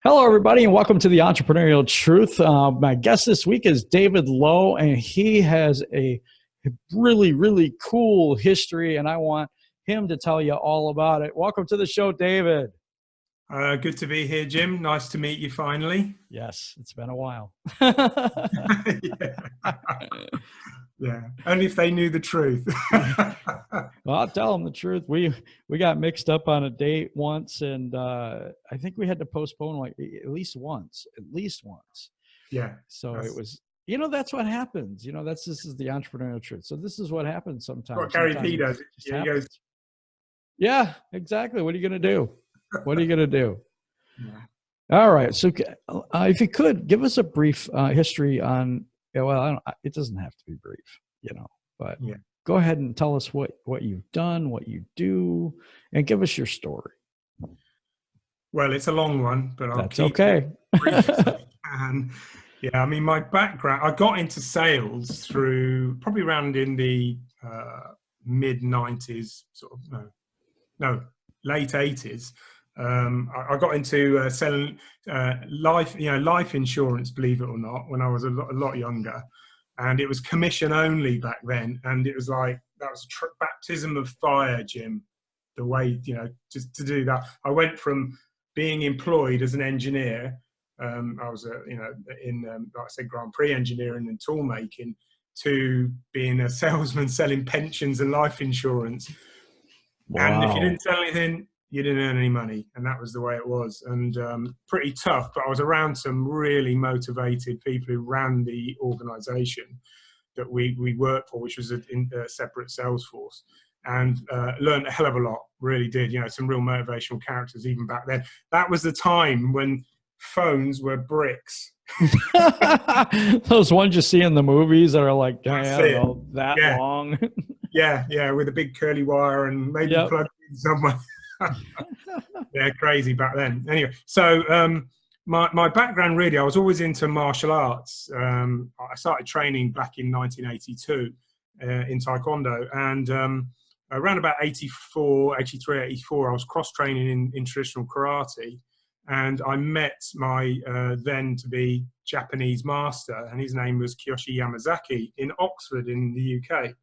Hello, everybody, and welcome to the Entrepreneurial Truth. My guest this week is David Lowe, and he has a really, really cool history, and I want him to tell you all about it. Welcome to the show, David. Good to be here, Jim. Nice to meet you finally. Yes, it's been a while. Yeah, only if they knew the truth. Well, I'll tell them the truth. We got mixed up on a date once, and I think we had to postpone like at least once. Yeah. So it was, that's what happens. This is the entrepreneurial truth. So this is what happens sometimes. What Gary P does. Yeah, he goes, yeah, exactly. What are you going to do? What are you going to do? Yeah. All right. So if you could give us a brief history on, it doesn't have to be brief, but yeah. Go ahead and tell us what you've done, what you do, and give us your story. Well, it's a long one, but That's okay. And yeah, I mean, my background, I got into sales through probably around in the mid 90s, late 80s. I got into selling life insurance, believe it or not, when I was a lot younger. And it was commission only back then. And it was like, that was a baptism of fire, Jim, the way, just to do that. I went from being employed as an engineer. I was, in, like I said, Grand Prix engineering and tool making, to being a salesman selling pensions and life insurance. Wow. And if you didn't sell anything, you didn't earn any money. And that was the way it was. And pretty tough, but I was around some really motivated people who ran the organization that we worked for, which was a separate sales force, and learned a hell of a lot, really did. Some real motivational characters even back then. That was the time when phones were bricks. Those ones you see in the movies that are like, that long. yeah, with a big curly wire and maybe plugged in somewhere. Yeah, crazy back then. Anyway, so my background, really, I was always into martial arts. I started training back in 1982 in Taekwondo, and around about 84, I was cross-training in traditional karate, and I met my then-to-be Japanese master, and his name was Kiyoshi Yamazaki, in Oxford in the UK,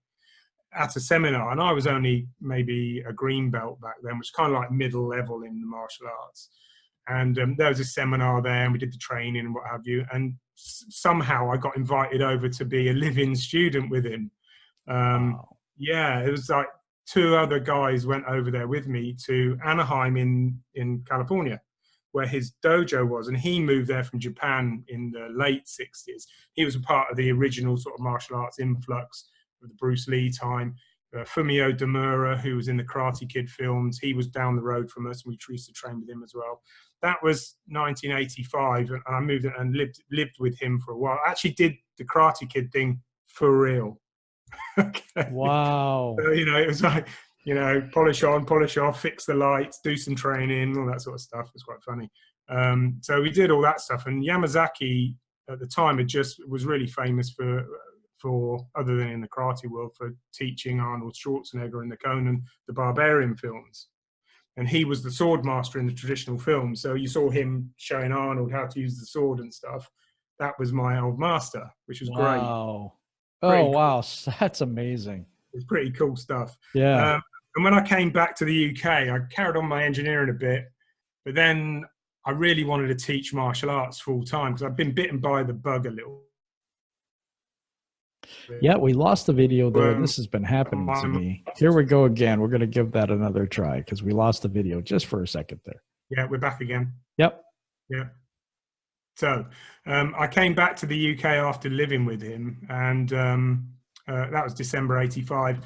at a seminar. And I was only maybe a green belt back then, which is kind of like middle level in the martial arts. And there was a seminar there, and we did the training and what have you. And somehow I got invited over to be a live-in student with him. Wow. Yeah, it was like two other guys went over there with me to Anaheim in California, where his dojo was. And he moved there from Japan in the late 60s. He was a part of the original sort of martial arts influx of the Bruce Lee time. Fumio Demura, who was in the Karate Kid films, he was down the road from us, and we used to train with him as well. That was 1985, and I moved and lived with him for a while. I actually did the Karate Kid thing for real. Okay. Wow. So, it was like, polish on, polish off, fix the lights, do some training, all that sort of stuff. It was quite funny. So we did all that stuff, and Yamazaki at the time was really famous for, other than in the karate world, for teaching Arnold Schwarzenegger in the Conan the Barbarian films. And he was the sword master in the traditional films. So you saw him showing Arnold how to use the sword and stuff. That was my old master, which was great. Oh, cool. Wow. That's amazing. It's pretty cool stuff. Yeah. And when I came back to the UK, I carried on my engineering a bit, but then I really wanted to teach martial arts full time because I've been bitten by the bug a little. Yeah, we lost the video there. This has been happening to me. Here we go again. We're going to give that another try because we lost the video just for a second there. Yeah, we're back again. Yep. Yeah. So I came back to the UK after living with him, and that was December 85.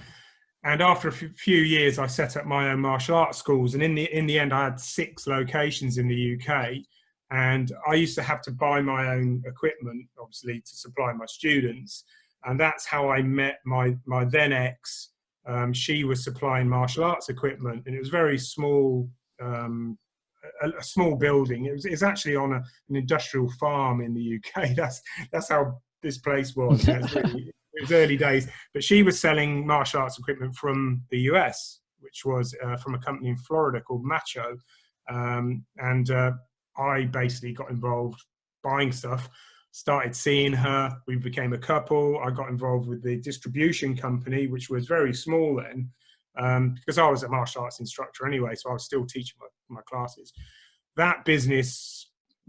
And after a few years, I set up my own martial arts schools. And in the end, I had 6 locations in the UK. And I used to have to buy my own equipment, obviously, to supply my students. And that's how I met my then ex. She was supplying martial arts equipment, and it was very small, a small building. It's actually on an industrial farm in the UK. That's how this place was. It was early days. But she was selling martial arts equipment from the US, which was from a company in Florida called Macho. I basically got involved buying stuff, started seeing her. We became a couple. I got involved with the distribution company, which was very small then, because I was a martial arts instructor anyway, so I was still teaching my classes. That business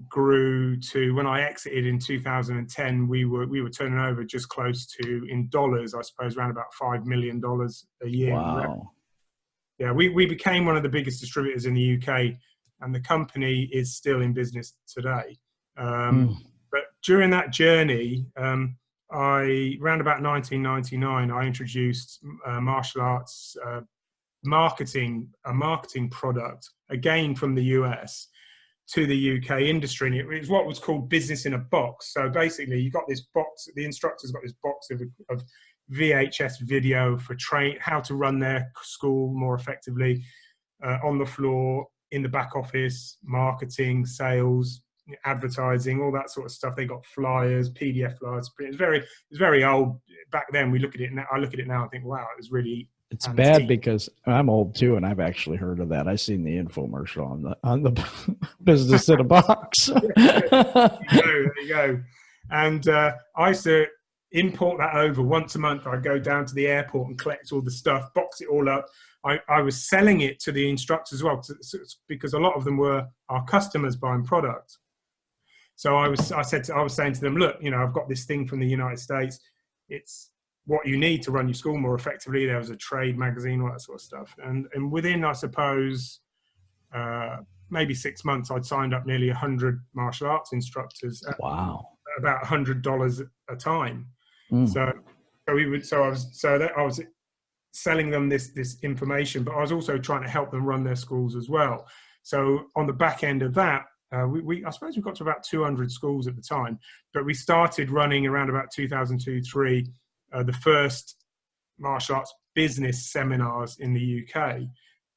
grew to, when I exited in 2010, we were turning over just close to, in dollars, I suppose, around about $5 million a year. Wow. Yeah, we became one of the biggest distributors in the UK, and the company is still in business today. But during that journey, around about 1999, I introduced martial arts a marketing product, again from the US, to the UK industry. And it was what was called business in a box. So basically, you got this box, the instructor's got this box of VHS video for how to run their school more effectively, on the floor, in the back office, marketing, sales, advertising, all that sort of stuff. They got flyers, PDF flyers. It was very old back then. We look at it now. I look at it now and think, wow, it was really. It's bad because I'm old too, and I've actually heard of that. I've seen the infomercial on the business in a box. There you go. And I used to import that over once a month. I'd go down to the airport and collect all the stuff, box it all up. I was selling it to the instructors as well, because a lot of them were our customers buying product. So I was saying to them, look, I've got this thing from the United States. It's what you need to run your school more effectively. There was a trade magazine, all that sort of stuff. And within, I suppose, maybe 6 months, I'd signed up nearly 100 martial arts instructors. Wow. About $100 a time. So I was selling them this information, but I was also trying to help them run their schools as well. So on the back end of that, I suppose we got to about 200 schools at the time, but we started running around about 2002-03, the first martial arts business seminars in the UK.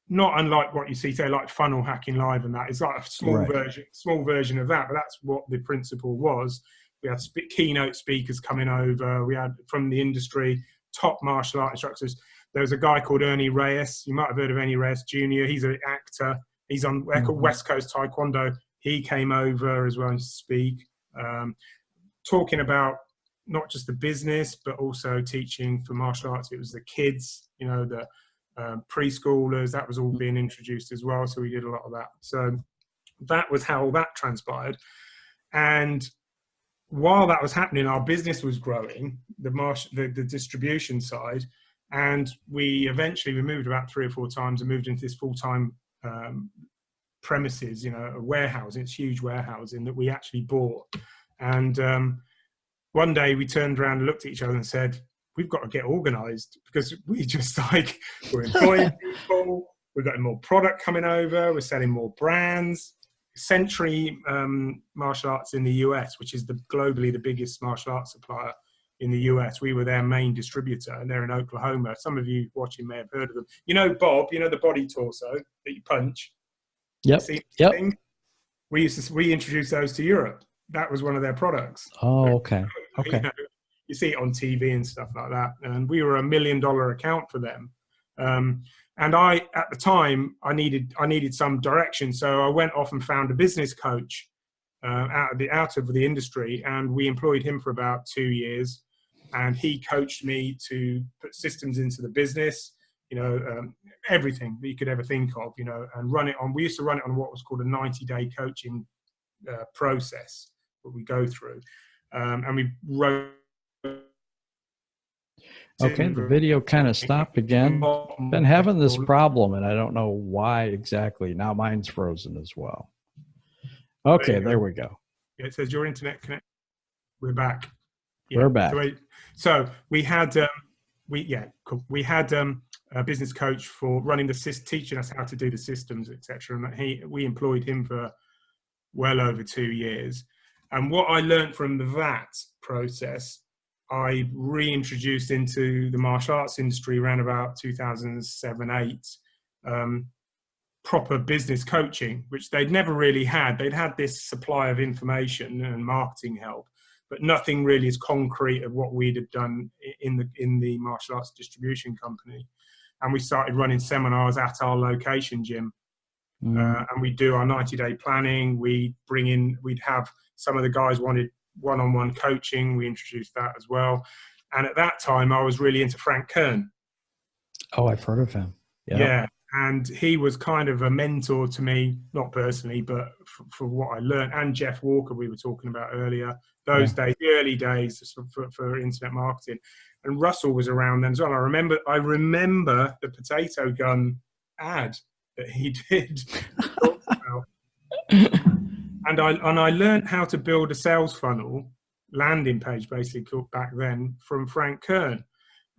Not unlike what you see today, like Funnel Hacking Live and that. It's like a small version of that, but that's what the principle was. We had keynote speakers coming over. We had, from the industry, top martial art instructors. There was a guy called Ernie Reyes. You might have heard of Ernie Reyes Jr. He's an actor. He's on West Coast Taekwondo. He came over as well to speak, talking about not just the business, but also teaching for martial arts. It was the kids, the preschoolers. That was all being introduced as well. So we did a lot of that. So that was how that transpired. And while that was happening, our business was growing, the distribution side, and we moved about 3 or 4 times and moved into this full-time premises, a warehousing. It's huge warehousing that we actually bought. And one day we turned around and looked at each other and said, we've got to get organized, because we just we're employing people, we've got more product coming over, we're selling more brands. Century Martial Arts in the US, which is globally the biggest martial arts supplier in the US. We were their main distributor, and they're in Oklahoma. Some of you watching may have heard of them. Bob, the body torso that you punch. Yep. Yep. We introduced those to Europe. That was one of their products. Oh, okay. Okay. You see it on TV and stuff like that. And we were $1 million account for them. And at the time, I needed some direction. So I went off and found a business coach out of the industry, and we employed him for about 2 years. And he coached me to put systems into the business, everything that you could ever think of, and run it on. We used to run it on what was called a 90-day coaching process that we go through. And we wrote. Okay, the video kind of stopped again. Been having this problem, and I don't know why exactly. Now mine's frozen as well. Okay, there we go. Yeah, it says your internet connect. We're back. Yeah, we're back. So we had we had a business coach for running teaching us how to do the systems, etc. And we employed him for well over 2 years. And what I learned from that process, I reintroduced into the martial arts industry around about 2007-8, proper business coaching, which they'd never really had. They'd had this supply of information and marketing help, but nothing really as concrete of what we'd have done in the martial arts distribution company. And we started running seminars at our location gym. And we do our 90-day planning. We'd have some of the guys wanted one-on-one coaching. We introduced that as well. And at that time, I was really into Frank Kern. Oh, I've heard of him. Yep. Yeah. And he was kind of a mentor to me, not personally, but for what I learned. And Jeff Walker, we were talking about earlier, those days, the early days for internet marketing. And Russell was around then as well. I remember the potato gun ad that he did. And I learned how to build a sales funnel, landing page basically back then, from Frank Kern.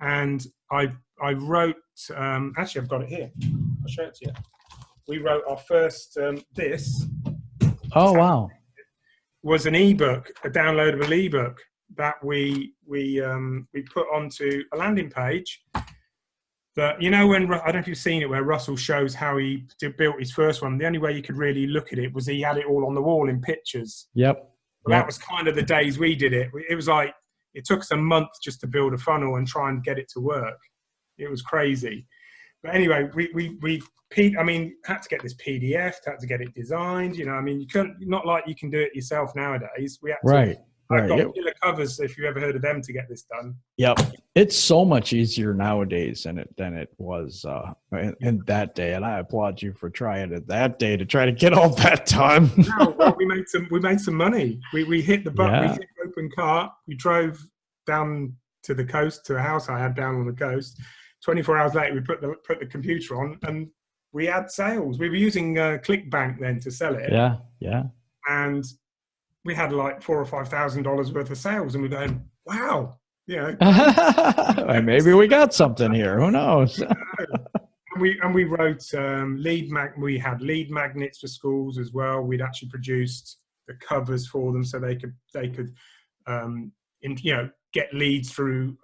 And I wrote, actually I've got it here. I'll show it to you. We wrote our first, this. Oh, wow. Was an ebook, a downloadable ebook that we put onto a landing page that, you know, when, I don't know if you've seen it, where Russell shows how he built his first one. The only way you could really look at it was he had it all on the wall in pictures. Yep. Well, that was kind of the days we did it. It was like, it took us a month just to build a funnel and try and get it to work. It was crazy. But anyway, we had to get this PDF, had to get it designed. You know, I mean, you couldn't, not like you can do it yourself nowadays. We had to, I've got killer covers, if you've ever heard of them, to get this done. Yep. It's so much easier nowadays than it was in that day. And I applaud you for trying it that day to try to get all that done. No, well, we made some money. We hit the button, we hit the open cart, we drove down to the coast, to a house I had down on the coast. 24 hours later, we put the computer on and we had sales. We were using ClickBank then to sell it. Yeah, yeah. And we had like $4,000 or $5,000 worth of sales, and we're going, wow, you know. Maybe we got something here. Who knows? And we wrote we had lead magnets for schools as well. We'd actually produced the covers for them so they could get leads through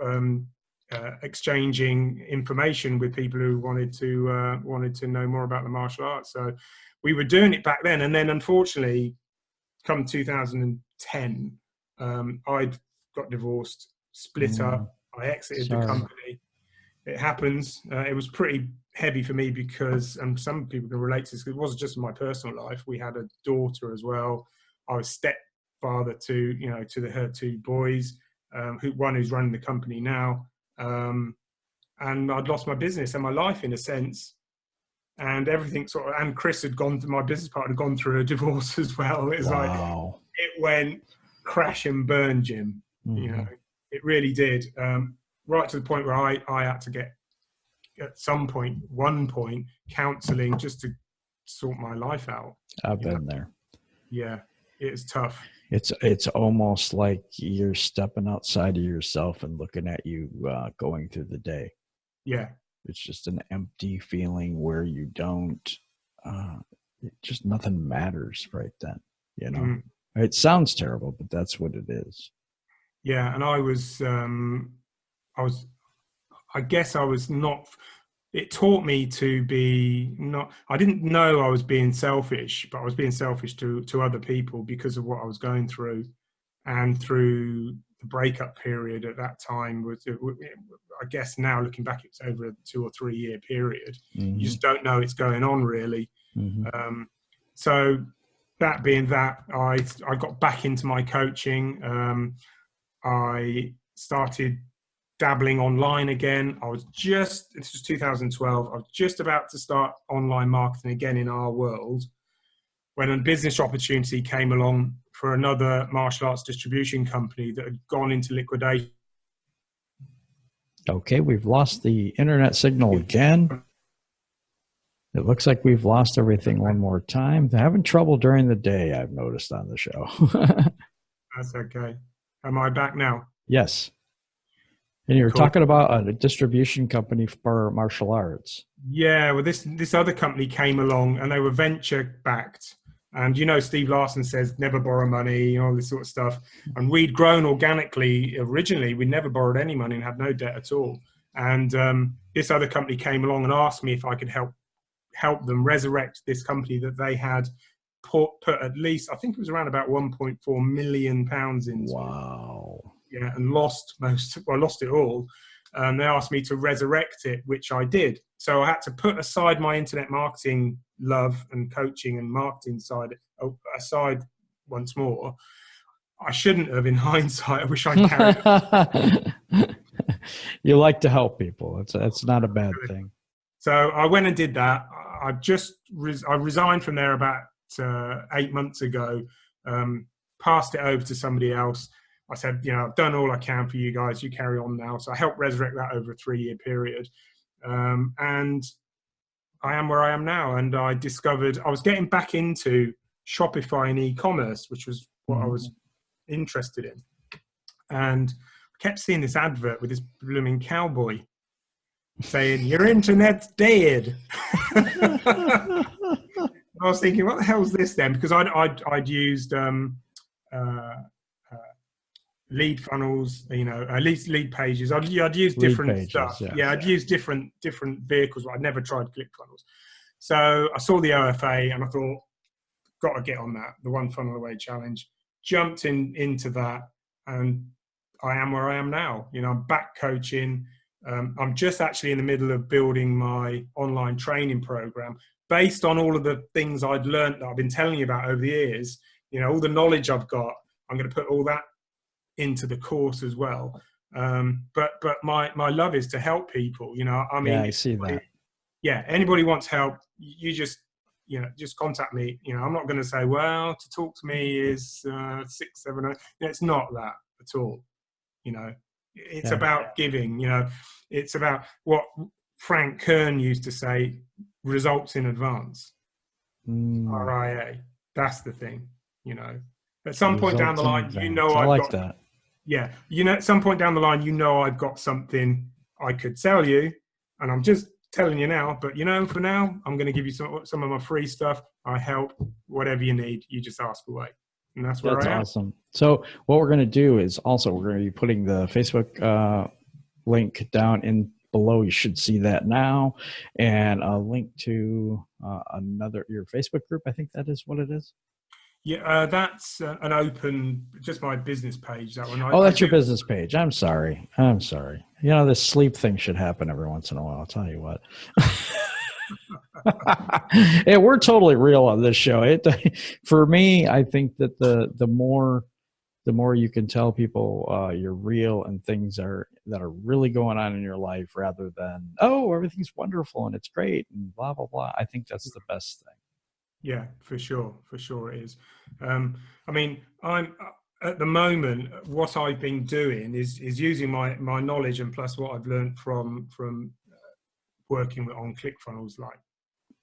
exchanging information with people who wanted to know more about the martial arts. So we were doing it back then, and then unfortunately, come 2010, I'd got divorced, split up. I exited the company. It happens. It was pretty heavy for me because, and some people can relate to this, because it wasn't just my personal life. We had a daughter as well. I was stepfather to her two boys, one who's running the company now. And I'd lost my business and my life in a sense. And everything and Chris had my business partner had gone through a divorce as well. It was like, it went crash and burn, Jim. You know, it really did. Right to the point where I had to get, at one point, counseling just to sort my life out. I've been there. Yeah, it's tough. It's almost like you're stepping outside of yourself and looking at you going through the day. Yeah. It's just an empty feeling where you don't, just nothing matters right then, you know. It sounds terrible, but that's what it is. Yeah, and I guess I was not, it taught me to be not, I didn't know I was being selfish, but I was being selfish to other people because of what I was going through. And through the breakup period at that time, I guess now looking back, it's over a 2 or 3 year period. You just don't know it's going on really. So that being that, I got back into my coaching. I started dabbling online again. This was 2012. I was just about to start online marketing again in our world when a business opportunity came along for another martial arts distribution company that had gone into liquidation. Okay, we've lost the internet signal again. It looks like we've lost everything one more time. They're having trouble during the day, I've noticed on the show. That's okay. Am I back now? Yes. And you were talking about a distribution company for martial arts. Yeah, well, this other company came along and they were venture backed. And, you know, Steve Larson says never borrow money, all this sort of stuff. And we'd grown organically originally. We never borrowed any money and had no debt at all. And this other company came along and asked me if I could help them resurrect this company that they had put at least, I think it was around about 1.4 million pounds into. Wow. Yeah, and lost it all. they asked me to resurrect it, which I did. So I had to put aside my internet marketing love and coaching and marketing side aside once more. I shouldn't have, in hindsight. I wish I'd carried on. You like to help people. That's not a bad thing. So I went and did that. I resigned from there about 8 months ago, passed it over to somebody else. I said, I've done all I can for you guys. You carry on now. So I helped resurrect that over a 3-year period. And I am where I am now. And I discovered I was getting back into Shopify and e-commerce, which was what I was interested in. And I kept seeing this advert with this blooming cowboy saying, "Your internet's dead." I was thinking, what the hell's this then? Because I'd used lead funnels, lead pages. I'd used different pages, stuff. Yeah, I'd used different vehicles. I'd never tried ClickFunnels. So I saw the OFA and I thought, got to get on that, the One Funnel Away Challenge. Jumped into that, and I am where I am now. I'm back coaching. I'm just actually in the middle of building my online training program based on all of the things I'd learned that I've been telling you about over the years. All the knowledge I've got, I'm going to put all that into the course as well. But my love is to help people. I see that. Yeah, anybody wants help, you just contact me. I'm not going to say, well, to talk to me is 6, 7, 8. It's not that at all. It's about giving. It's about what Frank Kern used to say: results in advance. RIA. That's the thing. At some point down the line, I like that. Yeah, at some point down the line, I've got something I could sell you, and I'm just telling you now. But for now, I'm going to give you some of my free stuff. I help, whatever you need. You just ask away, and that's where I am. That's awesome. So what we're going to do is also we're going to be putting the Facebook link down in below. You should see that now, and a link to your Facebook group. I think that is what it is. Yeah, that's an open, just my business page. That one. That's your business page. I'm sorry. This sleep thing should happen every once in a while. I'll tell you what. Yeah, we're totally real on this show. For me, I think that the more you can tell people you're real and things that are really going on in your life, rather than everything's wonderful and it's great and blah blah blah. I think that's the best thing. Yeah, for sure it is. I'm at the moment, what I've been doing is using my knowledge and plus what I've learned from working on ClickFunnels like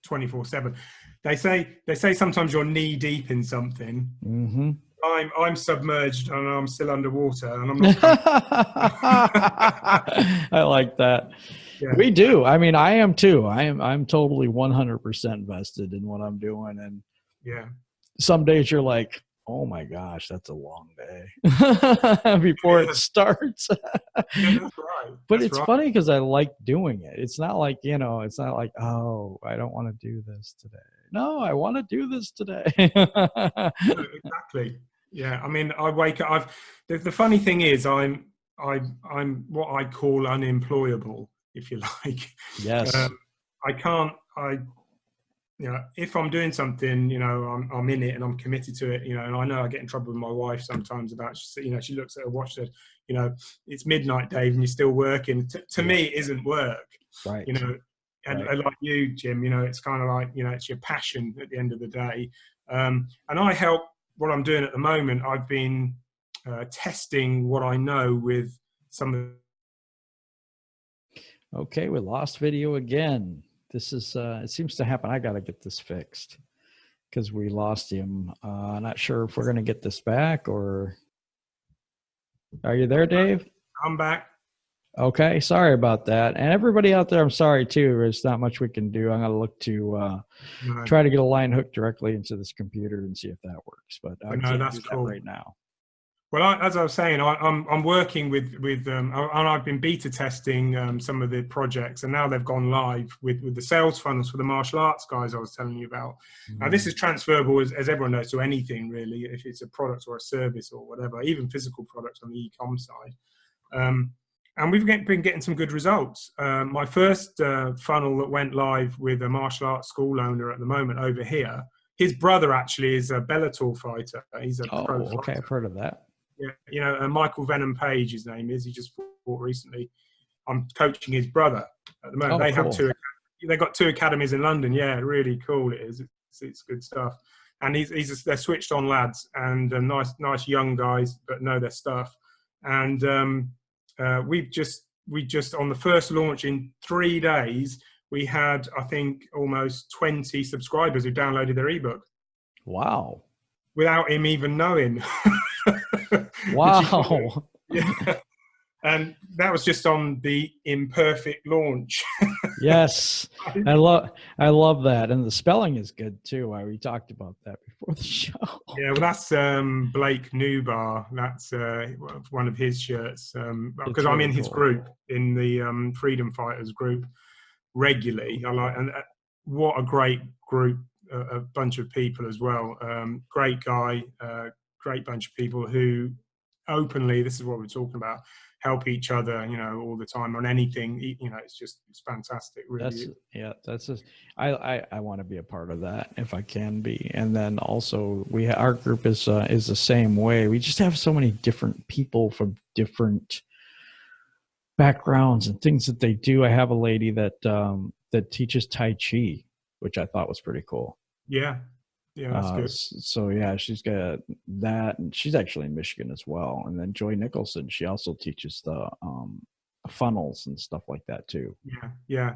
24/7. They say sometimes you're knee deep in something. Mm-hmm. I'm submerged and I'm still underwater, and I'm not. I like that. Yeah. We do. I am too. I'm totally 100% invested in what I'm doing, and some days you're like, oh my gosh, that's a long day before it starts. That's right. But it's funny because I like doing it. It's not like, it's not like, oh, I don't want to do this today. No, I want to do this today. Exactly. Yeah. I wake up. The funny thing is, I'm what I call unemployable, if you like. Yes. I can't. If I'm doing something, I'm in it and I'm committed to it, and I know I get in trouble with my wife sometimes about, she looks at her watch, said, it's midnight, Dave, and you're still working. To me, it isn't work. Right. And like you, Jim, it's kind of like, it's your passion at the end of the day. And I help what I'm doing at the moment. I've been testing what I know with some of. Okay, we lost video again. This is, it seems to happen. I got to get this fixed because we lost him. Not sure if we're going to get this back, or are you there, Dave? I'm back. Okay, sorry about that. And everybody out there, I'm sorry too. There's not much we can do. I'm going to look to try to get a line hooked directly into this computer and see if that works. But I can't that's do cool. that right now. Well, as I was saying, I'm working with and I've been beta testing some of the projects, and now they've gone live with the sales funnels for the martial arts guys I was telling you about. Now, this is transferable, as everyone knows, to anything really, if it's a product or a service or whatever, even physical products on the e-com side. and we've been getting some good results. My first funnel that went live with a martial arts school owner at the moment over here, his brother actually is a Bellator fighter. He's a pro fighter. Okay, I've heard of that. Yeah, you know, Michael Venom Page, his name is. He just fought recently. I'm coaching his brother at the moment. They have they've got 2 academies in London. Yeah, really cool it is. It's good stuff. And they're switched on lads, and nice young guys, but know their stuff. And we just on the first launch in 3 days, we had, I think, almost 20 subscribers who downloaded their ebook. Wow. Without him even knowing. Wow. Yeah. And that was just on the imperfect launch. Yes. I love that. And the spelling is good too. We talked about that before the show. Yeah, well, that's Blake Newbar. That's one of his shirts. Because I'm in his group, in the Freedom Fighters group regularly. And what a great group, a bunch of people as well. Great guy, great bunch of people who openly, this is what we're talking about, help each other, you know, all the time on anything. You know, it's fantastic. Really. I want to be a part of that if I can be. And then also our group is the same way. We just have so many different people from different backgrounds and things that they do. I have a lady that teaches Tai Chi, which I thought was pretty cool. Yeah. Yeah, that's good. So yeah, she's got that, and she's actually in Michigan as well. And then Joy Nicholson, she also teaches the funnels and stuff like that too. Yeah.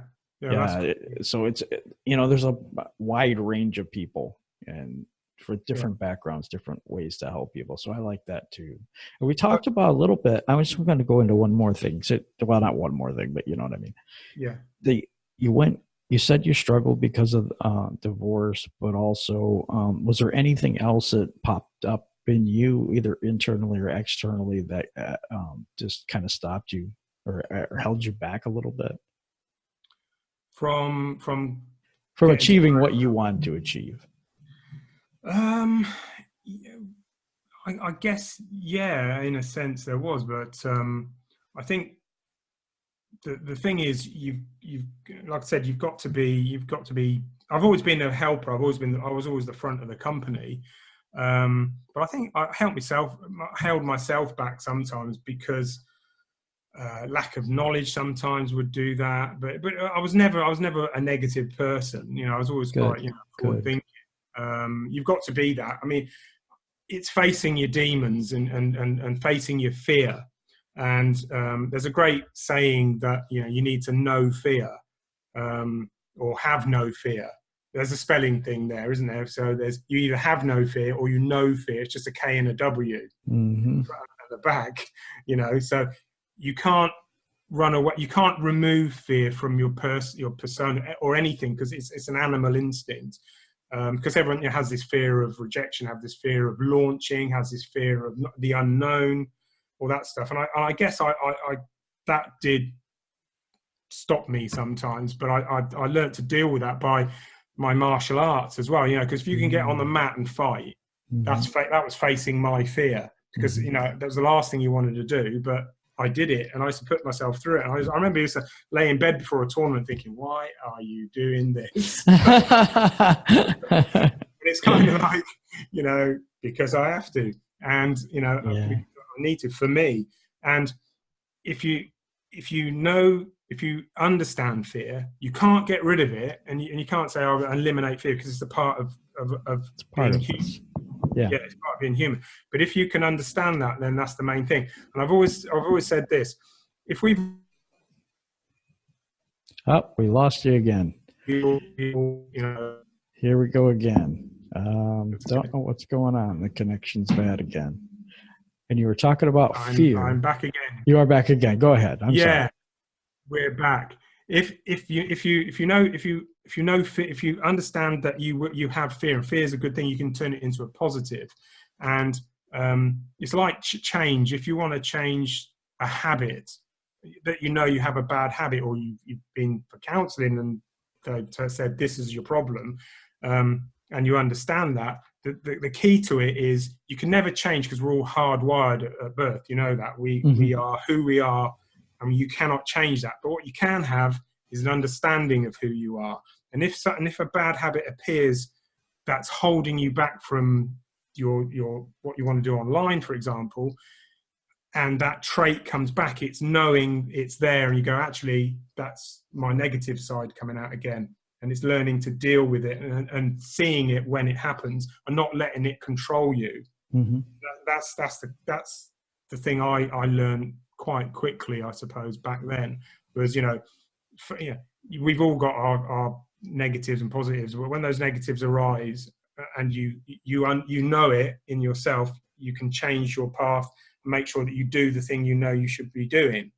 So it's, you know, there's a wide range of people, and for different backgrounds, different ways to help people. So I like that too. And we talked about a little bit. I was just going to go into one more thing. So, well, not one more thing, but you know what I mean. Yeah. You said you struggled because of divorce, but also was there anything else that popped up in you, either internally or externally, that just kind of stopped you or held you back a little bit from achieving what you wanted to achieve? I guess, yeah, in a sense there was, but I think the thing is, you've like I said, you've got to be. I've always been a helper. I was always the front of the company, but I think I held myself back sometimes because lack of knowledge sometimes would do that. But I was never a negative person. You know, I was always quite forward thinking. You've got to be that. I mean, it's facing your demons and facing your fear. And there's a great saying that, you know, you need to know fear or have no fear. There's a spelling thing there, isn't there? So you either have no fear or you know fear. It's just a K and a W at the back, you know. So you can't run away. You can't remove fear from your persona or anything, because it's an animal instinct. Because everyone has this fear of rejection, have this fear of launching, has this fear of the unknown, all that stuff. And I guess I that did stop me sometimes, but I learned to deal with that by my martial arts as well, you know, because if you can get on the mat and fight, that was facing my fear, because, you know, that was the last thing you wanted to do, but I did it, and I used to put myself through it. And I remember I used to lay in bed before a tournament thinking, why are you doing this? But it's kind of like, you know, because I have to, and, you know, I need to, for me. And if you understand fear, you can't get rid of it, and you can't say, "Oh, eliminate fear," because it's a part of being human. Yeah, it's part of being human. But if you can understand that, then that's the main thing. And I've always said this: if we lost you again. You know, here we go again. Don't know what's going on. The connection's bad again. And you were talking about fear. I'm back again. You are back again. Go ahead. I'm sorry. We're back. If you understand that you have fear, and fear is a good thing, you can turn it into a positive. And it's like change. If you want to change a habit that you know you have a bad habit, or you've been for counselling and they said this is your problem, and you understand that. The key to it is you can never change, because we're all hardwired at birth. You know that we are who we are I mean, you cannot change that. But what you can have is an understanding of who you are. And if a bad habit appears that's holding you back from your what you want to do online, for example, and that trait comes back, it's knowing it's there, and you go, actually, that's my negative side coming out again. And it's learning to deal with it and seeing it when it happens and not letting it control you. Mm-hmm. That's the thing I learned quite quickly, I suppose, back then. Was, we've all got our negatives and positives, but when those negatives arise and you know it in yourself, you can change your path and make sure that you do the thing you know you should be doing,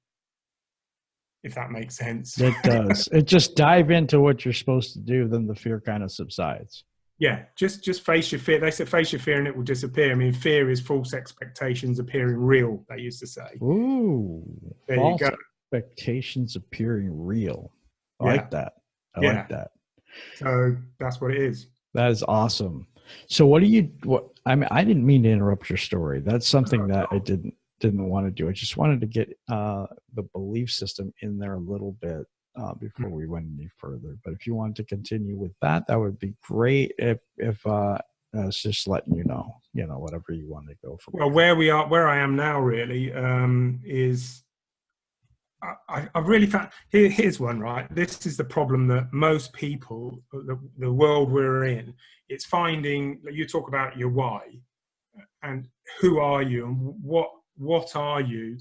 if that makes sense. It does. It just dive into what you're supposed to do, then the fear kind of subsides. Yeah, just face your fear. They say face your fear and it will disappear. I mean, fear is false expectations appearing real, they used to say. Ooh, there false you go. Expectations appearing real. I like that. I like that. So that's what it is. That is awesome. So I mean, I didn't mean to interrupt your story. That's something that I didn't want to do. I just wanted to get the belief system in there a little bit before we went any further. But if you wanted to continue with that, that would be great. If it's just letting you know, whatever you want to go for. Well, where I am now really is I really found, here's one, right? This is the problem that most people, the world we're in, it's finding, you talk about your why and who are you and what are you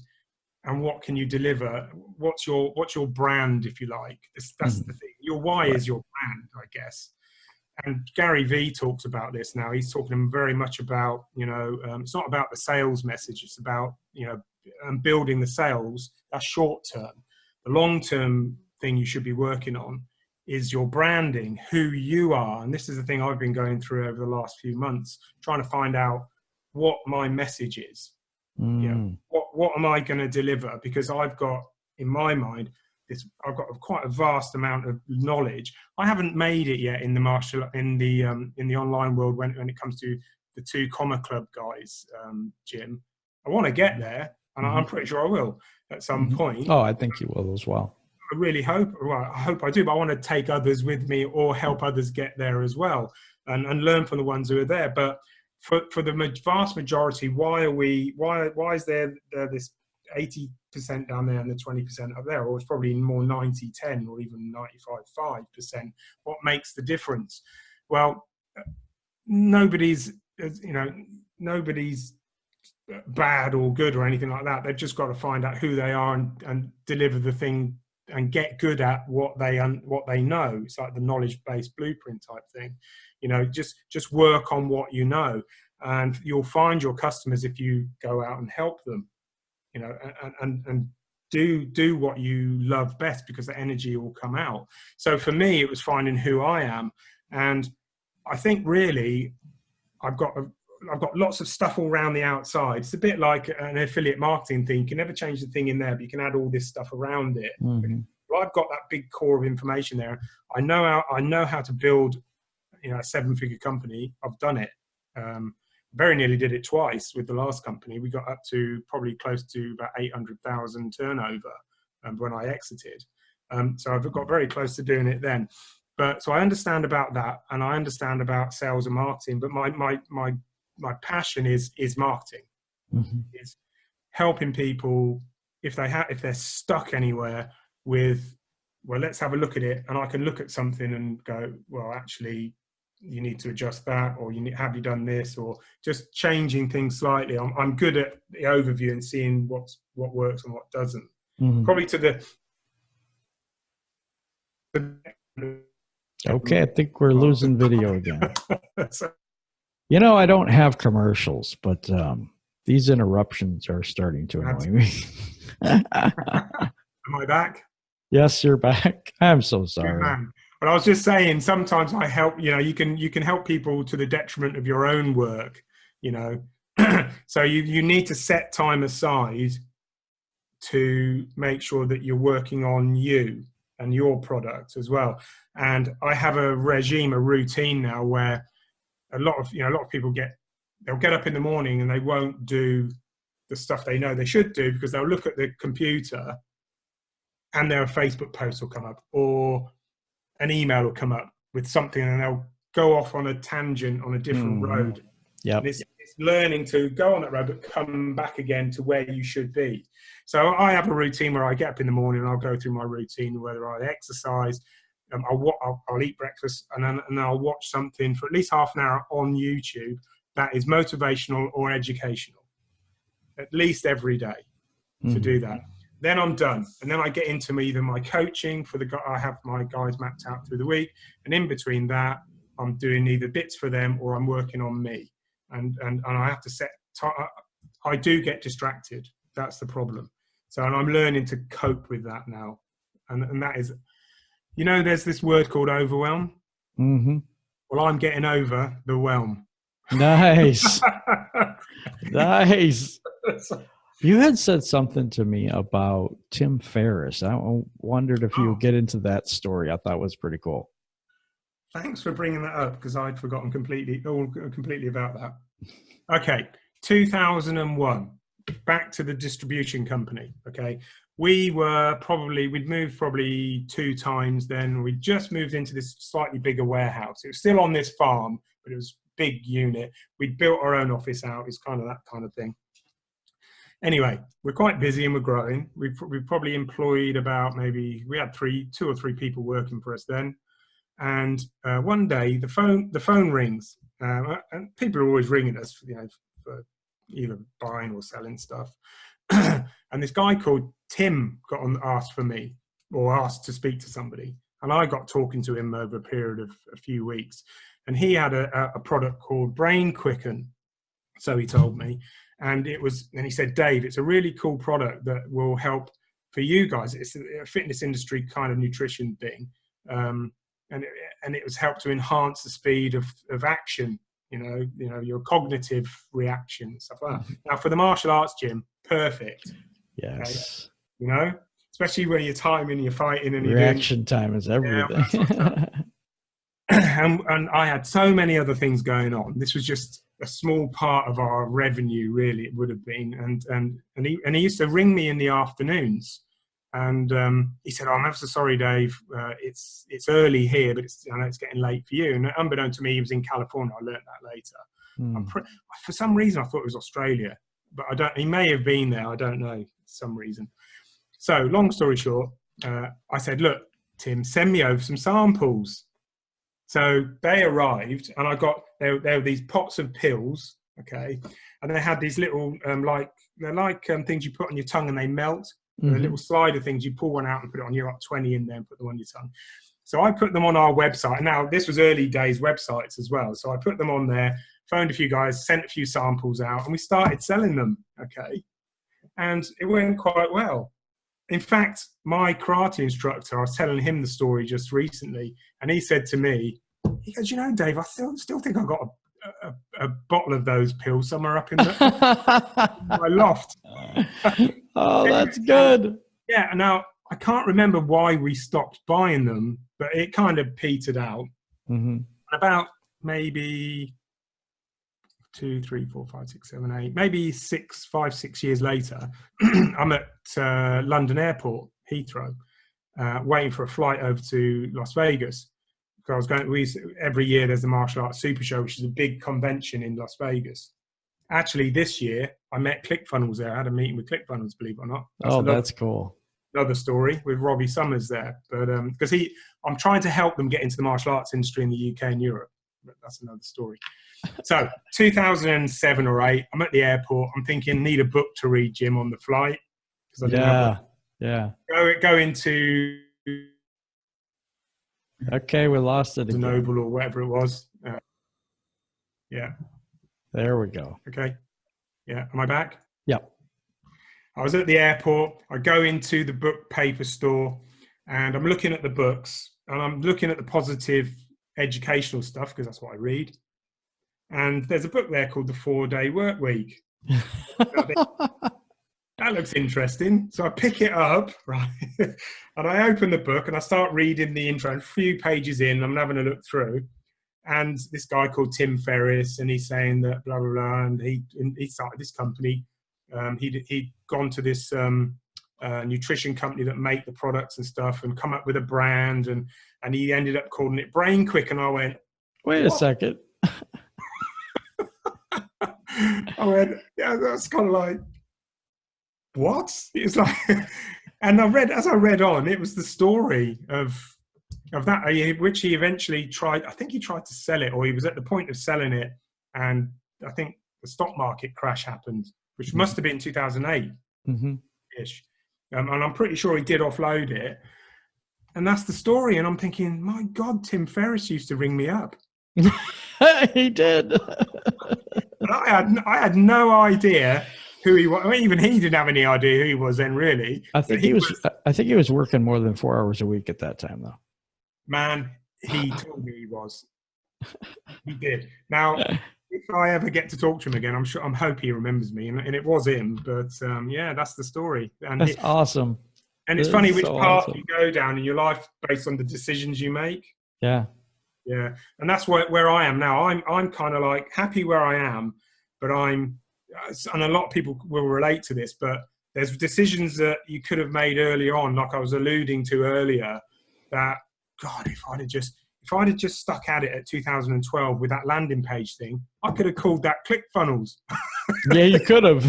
and what can you deliver? What's your brand, if you like? That's the thing. Your why is your brand, I guess. And Gary Vee talks about this now. He's talking very much about, it's not about the sales message. It's about, building the sales. That's short term. The long term thing you should be working on is your branding, who you are. And this is the thing I've been going through over the last few months, trying to find out what my message is. What am I going to deliver? Because I've got, in my mind, I've got quite a vast amount of knowledge. I haven't made it yet in the online world when it comes to the 2 Comma Club guys, Jim. I want to get there, and I'm pretty sure I will at some point. Oh, I think you will as well. I really hope. Well, I hope I do, but I want to take others with me or help others get there as well, and learn from the ones who are there. But for the vast majority, why is there this 80% down there and the 20% up there, or it's probably more 90-10 or even 95-5%? What makes the difference? Well, nobody's bad or good or anything like that. They've just got to find out who they are and deliver the thing and get good at what they know. It's like the knowledge-based blueprint type thing. Just work on what you know, and you'll find your customers if you go out and help them. And do what you love best, because the energy will come out. So for me, it was finding who I am. And I think really I've got lots of stuff all around the outside. It's a bit like an affiliate marketing thing. You can never change the thing in there, but you can add all this stuff around it. Well, I've got that big core of information there. I know how to build, a 7-figure company. I've done it. Very nearly did it twice with the last company. We got up to probably close to about 800,000 turnover when I exited. So I've got very close to doing it then. But so I understand about that, and I understand about sales and marketing. But my passion is marketing. Is helping people if they're stuck anywhere with, well, let's have a look at it, and I can look at something and go, well, actually, you need to adjust that, or have you done this, or just changing things slightly. I'm good at the overview and seeing what works and what doesn't. Probably to the okay, I think we're losing video again. I don't have commercials, but these interruptions are starting to annoy me. Am I back? Yes, you're back. I'm so sorry. But I was just saying, sometimes I help, you can help people to the detriment of your own work, So you need to set time aside to make sure that you're working on you and your product as well. And I have a routine now where a lot of people they'll get up in the morning and they won't do the stuff they know they should do, because they'll look at the computer and their Facebook post will come up, or an email will come up with something, and they'll go off on a tangent on a different road. Yep. And it's learning to go on that road, but come back again to where you should be. So I have a routine where I get up in the morning and I'll go through my routine, whether I exercise, I'll eat breakfast, and then I'll watch something for at least half an hour on YouTube that is motivational or educational, at least every day, to do that. Then I'm done, and then I get into either my coaching for I have my guys mapped out through the week, and in between that, I'm doing either bits for them or I'm working on me, and I have to set. I do get distracted. That's the problem. So, and I'm learning to cope with that now, and that is, there's this word called overwhelm. Well, I'm getting over the whelm. Nice. Nice. You had said something to me about Tim Ferris. I wondered if you would get into that story. I thought it was pretty cool. Thanks for bringing that up, because I'd forgotten completely about that. Okay, 2001. Back to the distribution company. Okay, we'd moved probably 2 times then. We just moved into this slightly bigger warehouse. It was still on this farm, but it was a big unit. We'd built our own office out. It's kind of that kind of thing. Anyway, we're quite busy and we're growing. We've probably employed we had 2 or 3 people working for us then. And one day the phone rings, and people are always ringing us, for either buying or selling stuff. And this guy called Tim asked for me, or asked to speak to somebody. And I got talking to him over a period of a few weeks. And he had a product called BrainQuiken, so he told me. And he said, Dave, it's a really cool product that will help for you guys. It's a fitness industry kind of nutrition thing. And it was helped to enhance the speed of action, your cognitive reaction, stuff like that. Now, for the martial arts gym, perfect. Yes. Okay? Especially when you're timing, you're fighting, and reaction time is everything. And I had so many other things going on. This was just a small part of our revenue, really. It would have been, and he used to ring me in the afternoons, and he said, "Oh, I'm ever so sorry, Dave. It's early here, but I know it's getting late for you." And unbeknownst to me, he was in California. I learned that later. For some reason, I thought it was Australia, but I don't. He may have been there. I don't know, for some reason. So, long story short, I said, "Look, Tim, send me over some samples." So they arrived, and there were these pots of pills, okay, and they had these little things you put on your tongue and they melt. They're little slider things. You pull one out and put it on. You got 20 in there and put them on your tongue. So I put them on our website. Now this was early days websites as well. So I put them on there, phoned a few guys, sent a few samples out, and we started selling them. Okay, and it went quite well. In fact, my karate instructor, I was telling him the story just recently, and he said to me, he goes, Dave, I still think I've got a bottle of those pills somewhere up in my loft. Oh, that's good. Yeah, now, I can't remember why we stopped buying them, but it kind of petered out. About maybe 2, 3, 4, 5, 6, 7, 8, maybe 5, 6 years later, I'm at London Airport, Heathrow, waiting for a flight over to Las Vegas. Because every year there's the Martial Arts Super Show, which is a big convention in Las Vegas. Actually, this year I met ClickFunnels there. I had a meeting with ClickFunnels, believe it or not. That's cool. Another story with Robbie Summers there, but because I'm trying to help them get into the martial arts industry in the UK and Europe. But that's another story. So 2007 or 8, I'm at the airport. I'm thinking, need a book to read, Jim, on the flight, because I didn't have go into. Okay, we lost it again. Noble or whatever it was. Yeah. There we go. Okay. Yeah. Am I back? Yep. I was at the airport. I go into the book paper store, and I'm looking at the books, and I'm looking at the positive educational stuff, because that's what I read. And there's a book there called The 4-Day Work Week. That looks interesting. So I pick it up, right? And I open the book and I start reading the intro. And a few pages in, I'm having a look through. And this guy called Tim Ferris, and he's saying that blah, blah, blah. And he started this company. He'd gone to this nutrition company that make the products and stuff, and come up with a brand, and he ended up calling it BrainQuiken. And I went, wait a second. I went, yeah, that's kind of like, what? It's like, and as I read on, it was the story of that, which he eventually tried. I think he tried to sell it, or he was at the point of selling it, and I think the stock market crash happened, which must have been 2008 ish. And I'm pretty sure he did offload it. And that's the story. And I'm thinking, my God, Tim Ferris used to ring me up. He did. And I had no idea who he was. I mean, even he didn't have any idea who he was then, really. I think he was working more than 4 hours a week at that time, though. Man, he told me he was. He did. Now, if I ever get to talk to him again, I'm hope he remembers me, and it was him. But yeah, that's the story. And that's awesome. And it's funny which path you go down in your life based on the decisions you make. Yeah, yeah. And that's where I am now. I'm kind of like happy where I am, but and a lot of people will relate to this. But there's decisions that you could have made early on, like I was alluding to earlier. That God, if I'd have just stuck at it at 2012 with that landing page thing, I could have called that ClickFunnels. Yeah, you could have.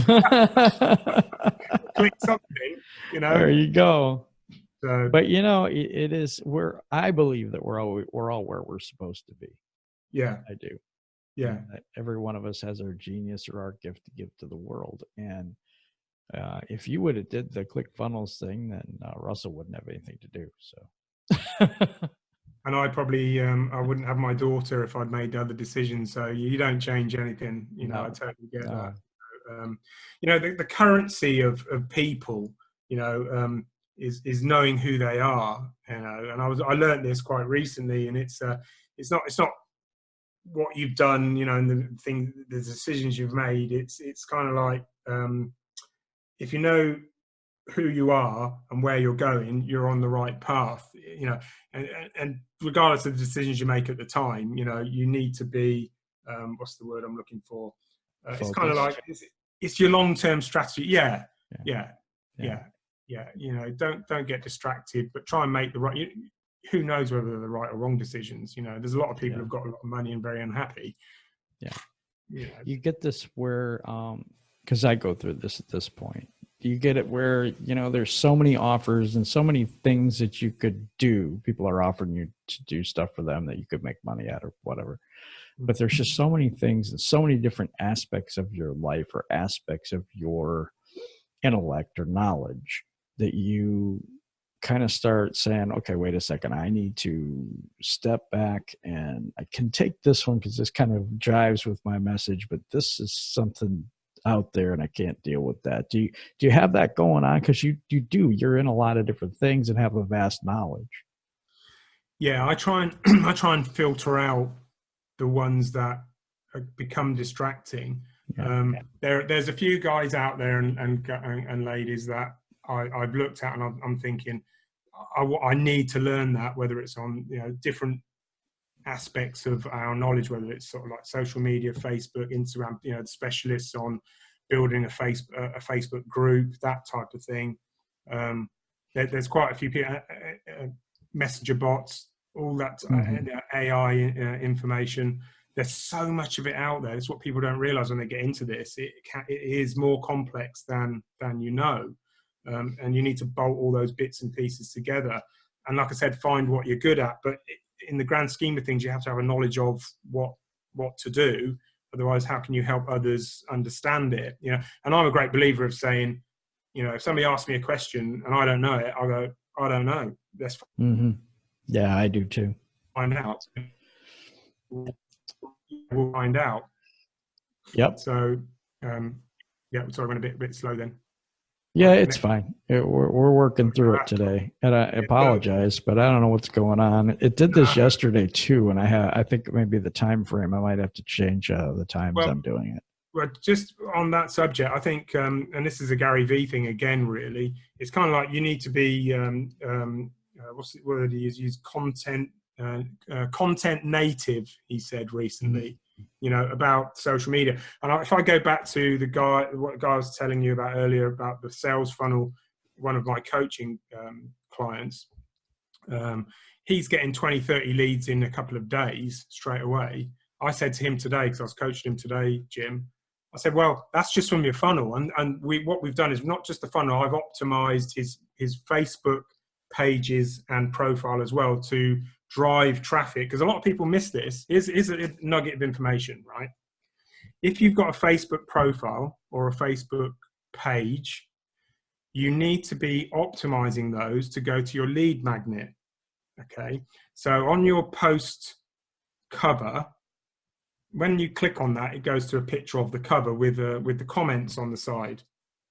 Click something, you know. There you go. So, but you know, it is where I believe that we're all where we're supposed to be. Yeah, I do. Yeah, every one of us has our genius or our gift to give to the world, and if you would have did the ClickFunnels thing, then Russell wouldn't have anything to do. So. And I probably I wouldn't have my daughter if I'd made other decisions. So you don't change anything, you know. No. I totally get that. You know, the currency of people, you know, is knowing who they are. You know, and I learned this quite recently, and it's not what you've done, you know, and the decisions you've made. It's kind of like if you know who you are and where you're going, you're on the right path, you know, and regardless of the decisions you make at the time, you know, you need to be, what's the word I'm looking for? It's kind of like, it's your long-term strategy. Yeah. You know, don't get distracted, but try and make the right, who knows whether they're the right or wrong decisions. You know, there's a lot of people who've got a lot of money and very unhappy. Yeah. You get this where, because I go through this at this point. You get it where, you know, there's so many offers and so many things that you could do. People are offering you to do stuff for them that you could make money at or whatever. But there's just so many things and so many different aspects of your life or aspects of your intellect or knowledge that you kind of start saying, okay, wait a second, I need to step back, and I can take this one because this kind of jives with my message, but this is something out there and I can't deal with that. Do you have that going on? Because you're in a lot of different things and have a vast knowledge. Yeah, I try and filter out the ones that become distracting. There's a few guys out there and ladies that I've looked at, and I'm thinking I need to learn that, whether it's on, you know, different aspects of our knowledge, whether it's sort of like social media, Facebook, Instagram, you know, the specialists on building a Facebook group, that type of thing. There's quite a few people, messenger bots, all that AI information. There's so much of it out there. It's what people don't realize when they get into this. It is more complex than you know, and you need to bolt all those bits and pieces together. And like I said, find what you're good at. But in the grand scheme of things, you have to have a knowledge of what to do. Otherwise, how can you help others understand it? You know, and I'm a great believer of saying, you know, if somebody asks me a question and I don't know it, I'll go, I don't know. That's Yeah, I do too. Find out. We'll find out. Yep. So, yeah. Sorry, I went a bit slow then. Yeah, it's fine. We're working through it today, and I apologize, but I don't know what's going on. It did this yesterday too, and I think maybe the time frame, I might have to change the times I'm doing it. Well, just on that subject, I think, and this is a Gary V thing again, really, it's kind of like you need to be, what's the word he used? Content native, he said recently. You know, about social media. And if I go back to what the guy was telling you about earlier about the sales funnel, one of my coaching clients, he's getting 20, 30 leads in a couple of days straight away. I said to him today, because I was coaching him today, Jim, I said, well, that's just from your funnel. And what we've done is not just the funnel, I've optimized his Facebook pages and profile as well to drive traffic, because a lot of people miss this. Here's a nugget of information, right? If you've got a Facebook profile or a Facebook page, you need to be optimizing those to go to your lead magnet. Okay, so on your post cover, when you click on that, it goes to a picture of the cover with the comments on the side.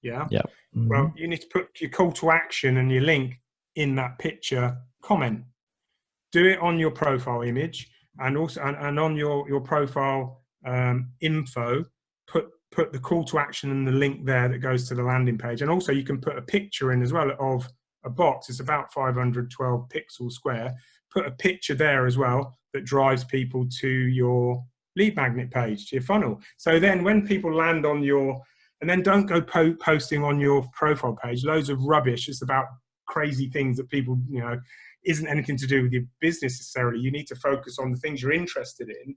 Yeah. Yep. Mm-hmm. Well, you need to put your call to action and your link in that picture comment. Do it on your profile image, and also and on your profile info. Put the call to action and the link there that goes to the landing page, and also you can put a picture in as well of a box. It's about 512 pixels square. Put a picture there as well that drives people to your lead magnet page, to your funnel. So then when people land on your, and then don't go posting on your profile page loads of rubbish. It's about crazy things that people, isn't anything to do with your business necessarily. You need to focus on the things you're interested in,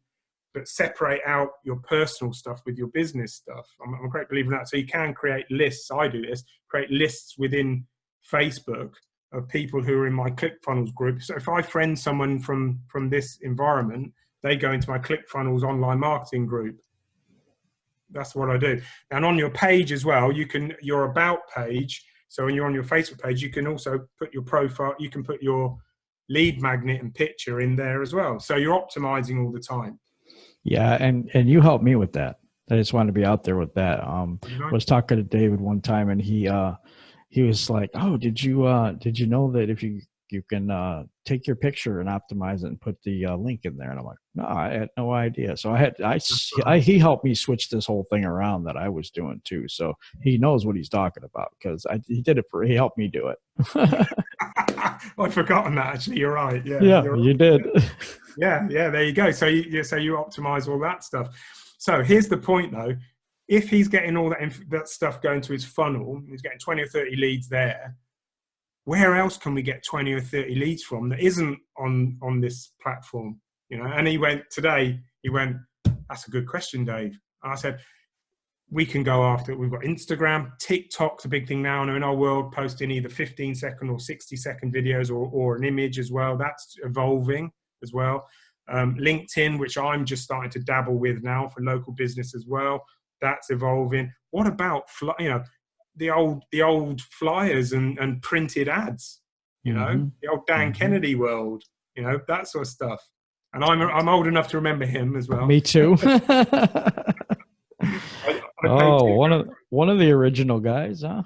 but separate out your personal stuff with your business stuff. I'm a great believer in that. So you can create lists. I do this, create lists within Facebook of people who are in my ClickFunnels group. So if I friend someone from this environment, they go into my ClickFunnels online marketing group. That's what I do. And on your page as well, your about page. So when you're on your Facebook page, you can also put your profile, you can put your lead magnet and picture in there as well. So you're optimizing all the time. Yeah. And you helped me with that. I just wanted to be out there with that. I was talking to David one time, and he was like, oh, did you know that if you can take your picture and optimize it and put the link in there? And I'm like, no, I had no idea. So he helped me switch this whole thing around that I was doing too. So he knows what he's talking about, because he helped me do it. I'd forgotten that, actually. You're right. Yeah, you did. Yeah, there you go. So you optimize all that stuff. So here's the point though. If he's getting all that stuff going to his funnel, he's getting 20 or 30 leads there, where else can we get 20 or 30 leads from that isn't on this platform? And he went, that's a good question, Dave. And I said, we can go after it. We've got Instagram, TikTok's a big thing now in our world, posting either 15-second or 60-second videos or an image as well. That's evolving as well. LinkedIn, which I'm just starting to dabble with now for local business as well. That's evolving. What about the old flyers and printed ads? The old Dan Kennedy world. That sort of stuff. And I'm old enough to remember him as well. Me too. One of the original guys, huh?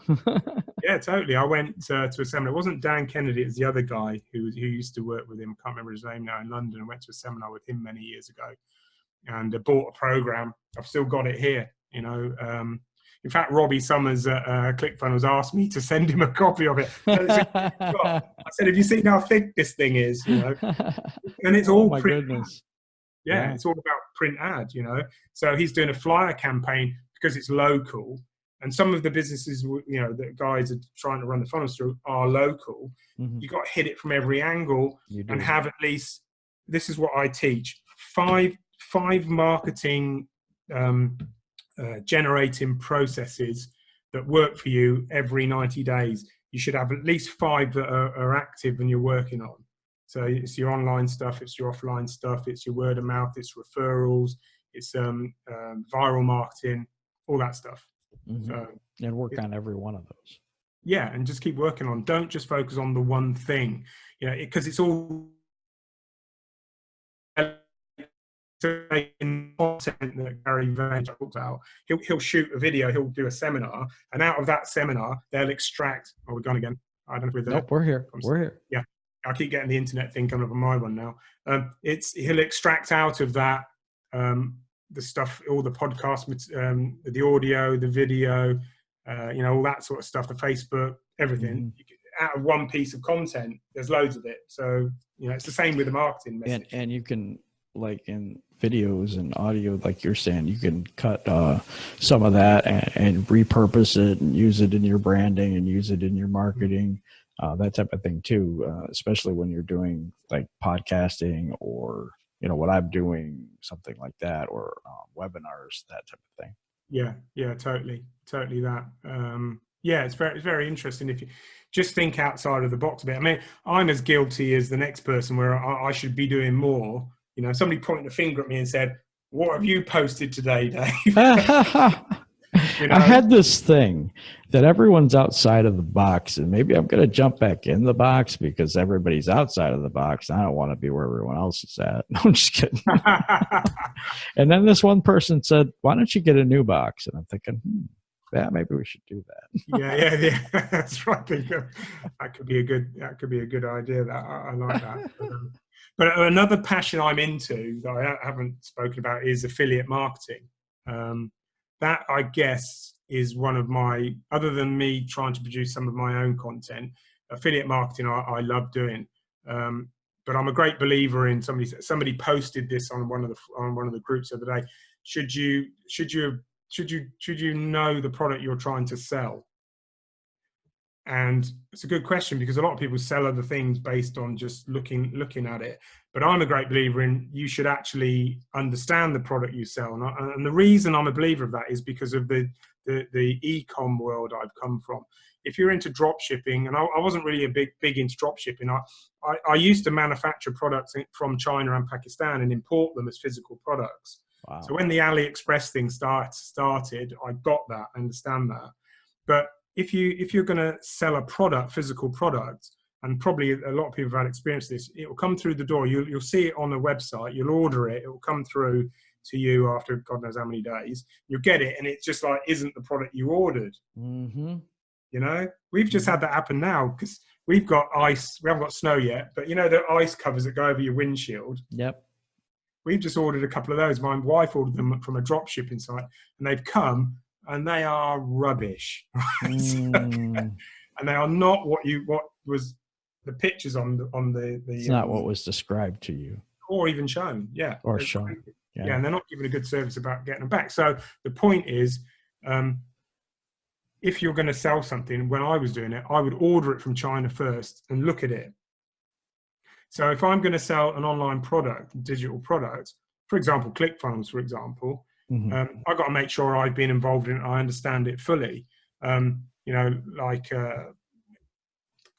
Yeah, totally. I went to a seminar. It wasn't Dan Kennedy. It was the other guy who used to work with him. I can't remember his name now, in London. I went to a seminar with him many years ago, and bought a program. I've still got it here. In fact, Robbie Summers at ClickFunnels asked me to send him a copy of it. I said, have you seen how thick this thing is? And it's all print. Goodness. Yeah, it's all about print ad, So he's doing a flyer campaign because it's local. And some of the businesses, that guys are trying to run the funnels through are local. Mm-hmm. You've got to hit it from every angle and have at least, this is what I teach, five marketing generating processes that work for you every 90 days. You should have at least 5 that are active and you're working on. So it's your online stuff, it's your offline stuff, it's your word of mouth, it's referrals, it's viral marketing, all that stuff. Mm-hmm. So, and work on every one of those. Yeah, and just keep working on. Don't just focus on the one thing, because it's all content that Gary Vaynerchuk talks about. He'll shoot a video, he'll do a seminar, and out of that seminar, they'll extract. Oh, we're gone again. I don't know if we're there. Nope, we're here. We're here. Yeah, I keep getting the internet thing coming up on my one now. He'll extract out of that the stuff, all the podcasts, the audio, the video, all that sort of stuff, the Facebook, everything. Mm-hmm. Out of one piece of content, there's loads of it. So, it's the same with the marketing message. And you can, like videos and audio, like you're saying, you can cut some of that and repurpose it and use it in your branding and use it in your marketing, that type of thing too, especially when you're doing like podcasting or, you know, what I'm doing, something like that, or webinars, that type of thing. Yeah, totally that. Yeah, it's very interesting if you just think outside of the box a bit. I mean, I'm as guilty as the next person where I should be doing more. You know, somebody pointed a finger at me and said, "What have you posted today, Dave?" You know? I had this thing that everyone's outside of the box, and maybe I'm going to jump back in the box because everybody's outside of the box. I don't want to be where everyone else is at. No, I'm just kidding. And then this one person said, "Why don't you get a new box?" And I'm thinking, yeah, maybe we should do that. yeah. That's right. That could be a good idea. That I like that. But another passion I'm into that I haven't spoken about is affiliate marketing. That, I guess, is one of my, other than me trying to produce some of my own content, affiliate marketing I love doing. But I'm a great believer in somebody posted this on one of the groups the other day. Should you know the product you're trying to sell? And it's a good question because a lot of people sell other things based on just looking at it. But I'm a great believer in you should actually understand the product you sell. And the reason I'm a believer of that is because of the e-com world I've come from. If you're into drop shipping, and I wasn't really big into drop shipping, I used to manufacture products from China and Pakistan and import them as physical products. Wow. So when the AliExpress thing started, I got that, I understand that. But if you're going to sell a product, physical product, and probably a lot of people have had experience with this, it will come through the door. You'll see it on the website. You'll order it. It will come through to you after God knows how many days. You'll get it, and it's just like isn't the product you ordered. Mm-hmm. You know, we've just had that happen now because we've got ice. We haven't got snow yet, but you know the ice covers that go over your windshield. Yep. We've just ordered a couple of those. My wife ordered them from a drop shipping site, and they've come. And they are rubbish, right? And they are not what was the pictures on the. It's not what was described to you, or even shown. Yeah, or shown. Yeah, and they're not giving a good service about getting them back. So the point is, if you're going to sell something, when I was doing it, I would order it from China first and look at it. So if I'm going to sell an online product, digital product, for example, ClickFunnels, for example. Mm-hmm. I've got to make sure I've been involved in it. I understand it fully. You know, like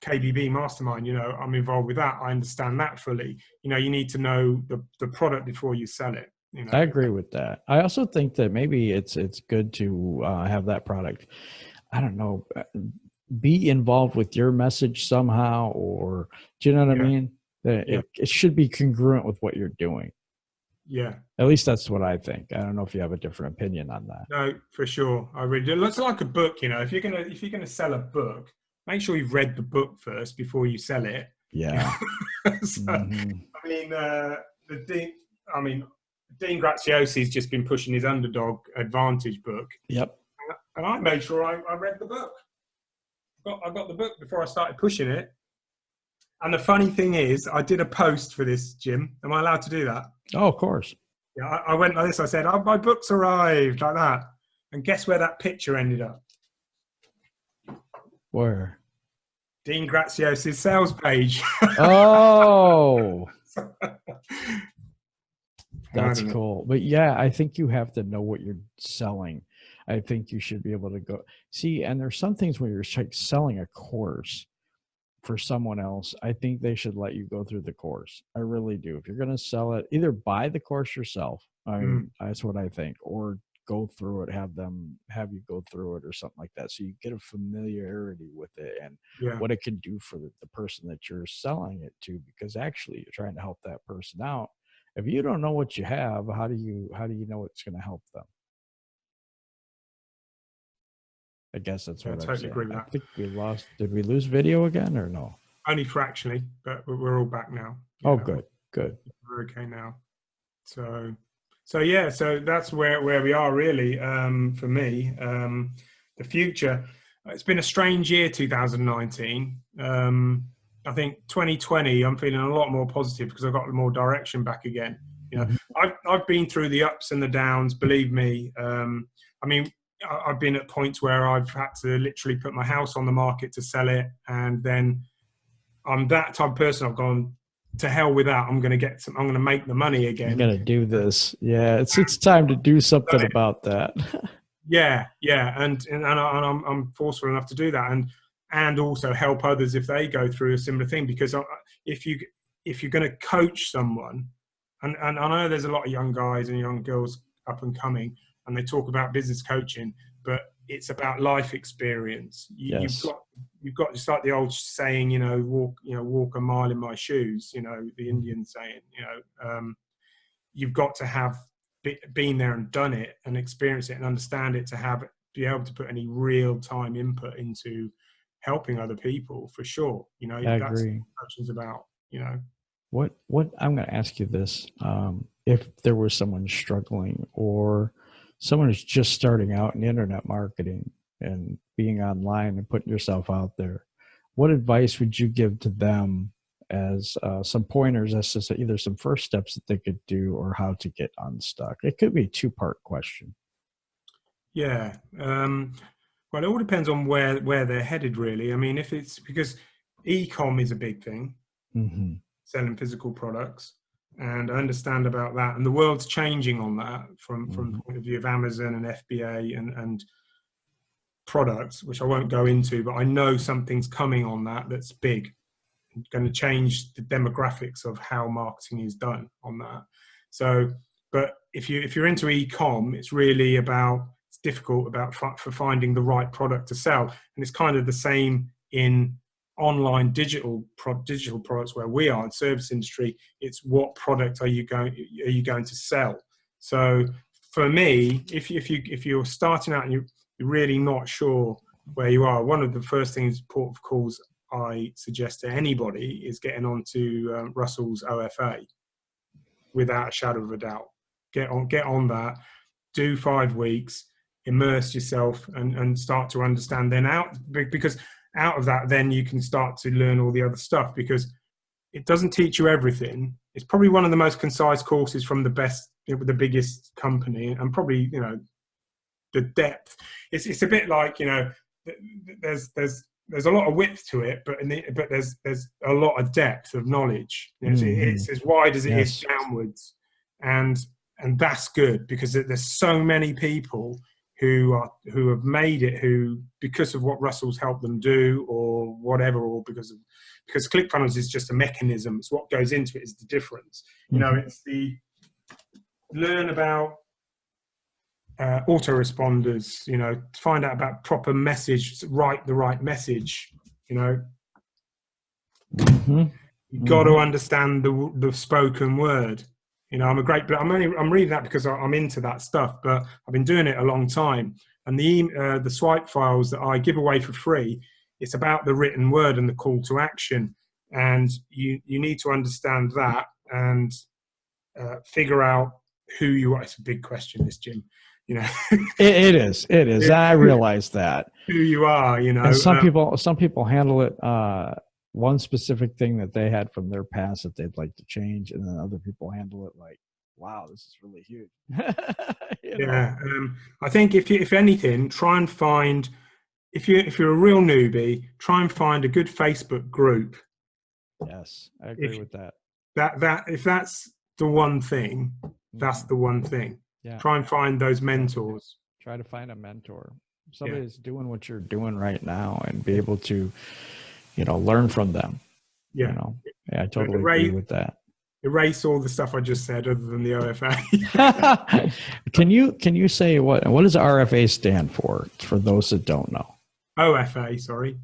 KBB Mastermind, you know, I'm involved with that. I understand that fully. You know, you need to know the product before you sell it. You know? I agree with that. I also think that maybe it's good to have that product, I don't know, be involved with your message somehow, or do you know what I mean? It should be congruent with what you're doing. Yeah. At least that's what I think. I don't know if you have a different opinion on that. No, for sure. I really do. It's like a book, you know. If you're gonna sell a book, make sure you've read the book first before you sell it. Yeah. So, I mean, Dean Graziosi's just been pushing his Underdog Advantage book. Yep. And I made sure I read the book. I got the book before I started pushing it. And the funny thing is, I did a post for this, Jim. Am I allowed to do that? Oh, of course. Yeah, I went like this. I said, my book's arrived, like that. And guess where that picture ended up? Where? Dean Graziosi's sales page. Oh. That's cool. But yeah, I think you have to know what you're selling. I think you should be able to go see. And there's some things when you're selling a course for someone else, I think they should let you go through the course. I really do. If you're going to sell it, either buy the course yourself. I mean, that's what I think, or go through it, have you go through it or something like that. So you get a familiarity with it and what it can do for the person that you're selling it to, because actually you're trying to help that person out. If you don't know what you have, how do you know it's going to help them? I guess that's what I totally agree with that. I think we lost. Did we lose video again or no? Only fractionally, but we're all back now. Oh, good. We're okay now. So yeah, so that's where we are really. For me, the future. It's been a strange year, 2019. I think 2020, I'm feeling a lot more positive because I've got more direction back again. You know, I've been through the ups and the downs. Believe me. I mean, I've been at points where I've had to literally put my house on the market to sell it, and then I'm that type of person. I've gone, to hell with that. I'm going to make the money again. I'm going to do this. Yeah, it's time to do something about that. Yeah, and I'm forceful enough to do that, and also help others if they go through a similar thing. Because if you're going to coach someone, and I know there's a lot of young guys and young girls up and coming, and they talk about business coaching, but it's about life experience. Yes. You've got just like the old saying, walk a mile in my shoes. The Indian saying. You've got to have been there and done it and experienced it and understand it to be able to put any real time input into helping other people, for sure. I that's agree. what coaching's about. What I'm going to ask you this: if there was someone struggling or someone who's just starting out in internet marketing and being online and putting yourself out there, what advice would you give to them as some pointers as to either some first steps that they could do or how to get unstuck? It could be a two-part question. Yeah. Well, it all depends on where they're headed, really. I mean, if it's because e-com is a big thing, selling physical products, and I understand about that. And the world's changing on that from the point of view of Amazon and FBA and products, which I won't go into, but I know something's coming on that's big. Going to change the demographics of how marketing is done on that. So, but if you're into e-com, it's really it's difficult for finding the right product to sell, and it's kind of the same in online digital products where we are in service industry. It's what product are you going to sell? So for me, if you're starting out and you're really not sure where you are, one of the first things, port of calls, I suggest to anybody is getting onto Russell's OFA without a shadow of a doubt. Get on that, do 5 weeks, immerse yourself and start to understand because out of that, then you can start to learn all the other stuff, because it doesn't teach you everything. It's probably one of the most concise courses from the biggest company, and probably, the depth. It's a bit like, there's a lot of width to it, but there's a lot of depth of knowledge. It's as wide as it is downwards, and that's good, because there's so many people who have made it, who, because of what Russell's helped them do or whatever, or because ClickFunnels is just a mechanism. It's what goes into it is the difference. It's the learn about autoresponders, find out about proper message, write the right message. You've got to understand the spoken word. I'm reading that because I'm into that stuff, but I've been doing it a long time. And the swipe files that I give away for free, it's about the written word and the call to action. And you need to understand that and figure out who you are. It's a big question, this, Jim. It is. I realize that who you are, and some people handle it one specific thing that they had from their past that they'd like to change, and then other people handle it like, wow, this is really huge. I think if anything, try and find, if you're a real newbie, try and find a good Facebook group. Yes, I agree with that. If that's the one thing, that's the one thing. Yeah. Try and find those mentors. Try to find a mentor, somebody that's doing what you're doing right now, and be able to, learn from them. I totally agree with that. Erase all the stuff I just said, other than the OFA. Can you say what does RFA stand for those that don't know? OFA, sorry.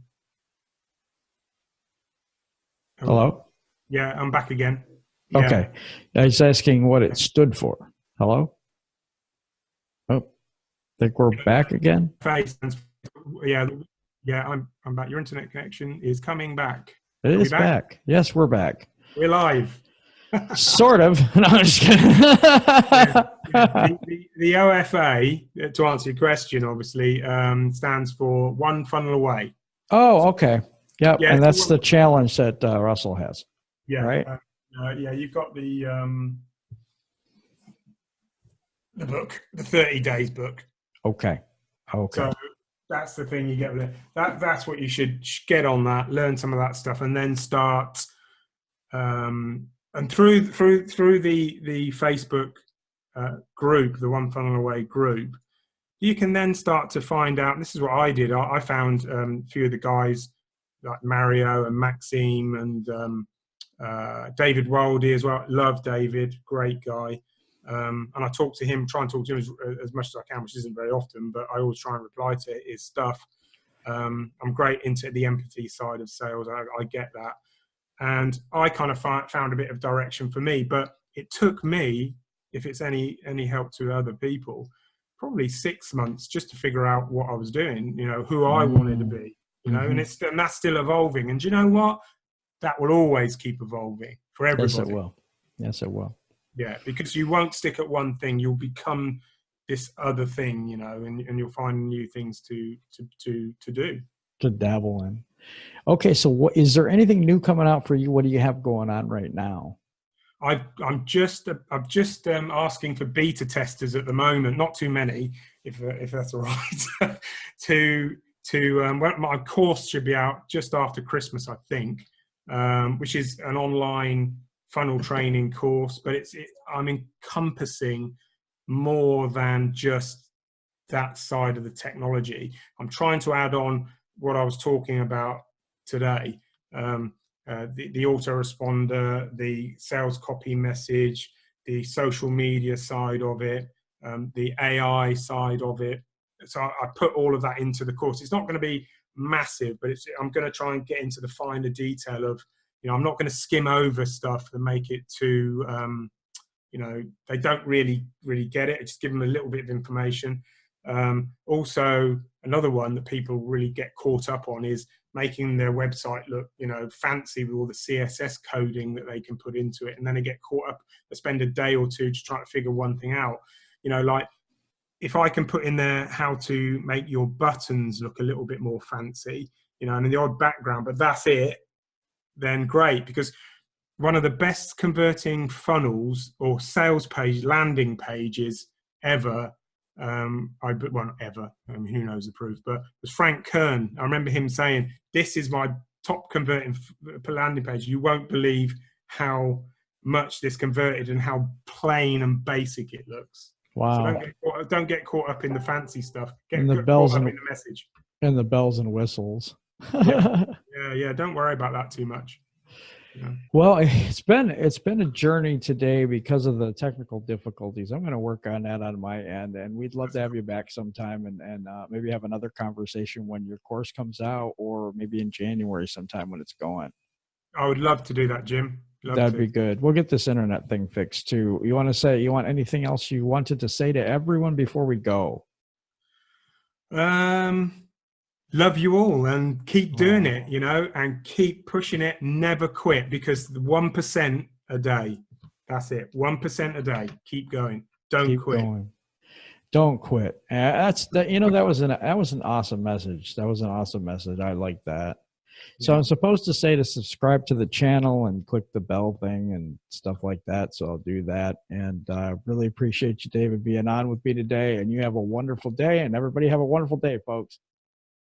Hello? Yeah, I'm back again. Yeah. Okay. I was asking what it stood for. Hello? Oh, think we're back again? Yeah, I'm back. Your internet connection is coming back. It is back. Yes, we're back. We're live. Sort of. No, I'm just kidding. The OFA, to answer your question, obviously, stands for One Funnel Away. Oh, okay. Yep. Yeah, and that's the challenge that Russell has. Yeah. Right. You've got the The book, the 30 days book. Okay. Okay. So that's the thing you get with it. That's what you should get on that, learn some of that stuff, and then start. And through the Facebook group, the One Funnel Away group, you can then start to find out. And this is what I did. I found a few of the guys like Mario and Maxime and David Wildy as well. Love David, great guy. And I talk to him, try and talk to him as much as I can, which isn't very often, but I always try and reply to his stuff. I'm great into the empathy side of sales. I get that. And I kind of found a bit of direction for me, but it took me, if it's any help to other people, probably 6 months just to figure out what I was doing, who I wanted to be, and that's still evolving. And do you know what? That will always keep evolving for everybody. Yes, it will. Yes, it will. Yeah, because you won't stick at one thing. You'll become this other thing, and you'll find new things to do. To dabble in. Okay, so is there anything new coming out for you? What do you have going on right now? I'm just asking for beta testers at the moment, not too many, if that's all right. My course should be out just after Christmas, I think, which is an online funnel training course, but I'm encompassing more than just that side of the technology. I'm trying to add on what I was talking about today, the autoresponder, the sales copy message, the social media side of it, the AI side of it. So I put all of that into the course. It's not going to be massive, but I'm going to try and get into the finer detail of, I'm not going to skim over stuff and make it too, they don't really get it. I just give them a little bit of information. Also, another one that people really get caught up on is making their website look, fancy with all the CSS coding that they can put into it. And then they get caught up, they spend a day or two just trying to figure one thing out. Like if I can put in there how to make your buttons look a little bit more fancy, and in the odd background, but that's it, then great. Because one of the best converting funnels or sales page landing pages ever, not ever, who knows the proof, but it was Frank Kern. I remember him saying, this is my top converting landing page. You won't believe how much this converted and how plain and basic it looks. Wow. So don't get caught up in the fancy stuff. Get caught up in the message. And the bells and whistles. Yeah. Don't worry about that too much. Yeah. Well, it's been a journey today because of the technical difficulties. I'm going to work on that on my end, and we'd love to have you back sometime and maybe have another conversation when your course comes out, or maybe in January sometime when it's going. I would love to do that, Jim. That'd be good. We'll get this internet thing fixed too. You want anything else you wanted to say to everyone before we go? Love you all and keep doing it, and keep pushing it. Never quit, because the 1% a day, that's it. 1% a day. Keep going. Don't quit. Don't quit. That was an awesome message. That was an awesome message. I like that. So I'm supposed to say to subscribe to the channel and click the bell thing and stuff like that. So I'll do that. And I really appreciate you, David, being on with me today. And you have a wonderful day. And everybody have a wonderful day, folks.